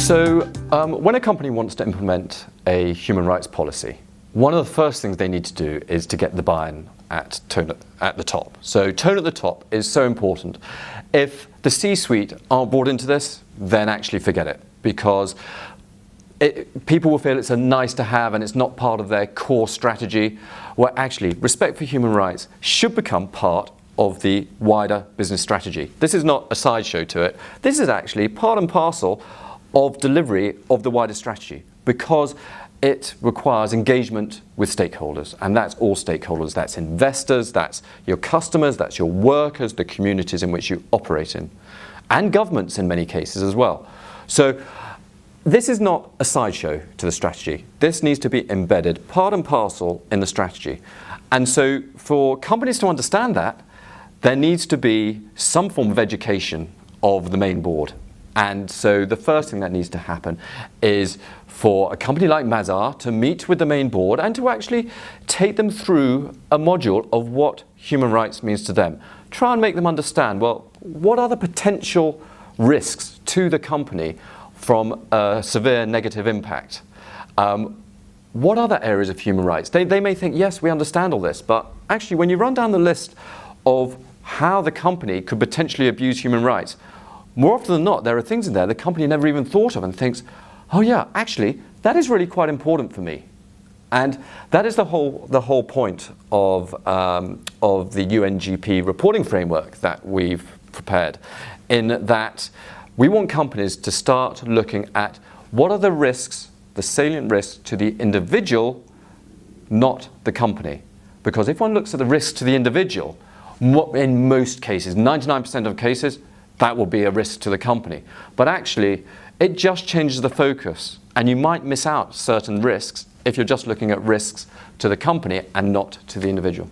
When a company wants to implement a human rights policy, one of the first things they need to do is to get the buy-in at the top. So tone at the top is so important. If the C-suite aren't brought into this, then actually forget it, because people will feel it's a nice to have and it's not part of their core strategy, where actually respect for human rights should become part of the wider business strategy. This is not a sideshow to it. This is actually part and parcel of delivery of the wider strategy, because it requires engagement with stakeholders, and that's all stakeholders. That's investors, that's your customers, that's your workers, the communities in which you operate in, and governments in many cases as well. So this is not a sideshow to the strategy. This needs to be embedded part and parcel in the strategy. And so for companies to understand that, there needs to be some form of education of the main board. And so the first thing that needs to happen is for a company like Mazars to meet with the main board and to actually take them through a module of what human rights means to them. Try and make them understand, well, what are the potential risks to the company from a severe negative impact? What other areas of human rights? They may think, yes, we understand all this, but actually when you run down the list of how the company could potentially abuse human rights, more often than not, there are things in there the company never even thought of and thinks, oh yeah, actually, that is really quite important for me. And that is the whole point of the UNGP reporting framework that we've prepared, in that we want companies to start looking at what are the risks, the salient risks to the individual, not the company. Because if one looks at the risks to the individual, in most cases, 99% of cases, that will be a risk to the company. But actually, it just changes the focus, and you might miss out certain risks if you're just looking at risks to the company and not to the individual.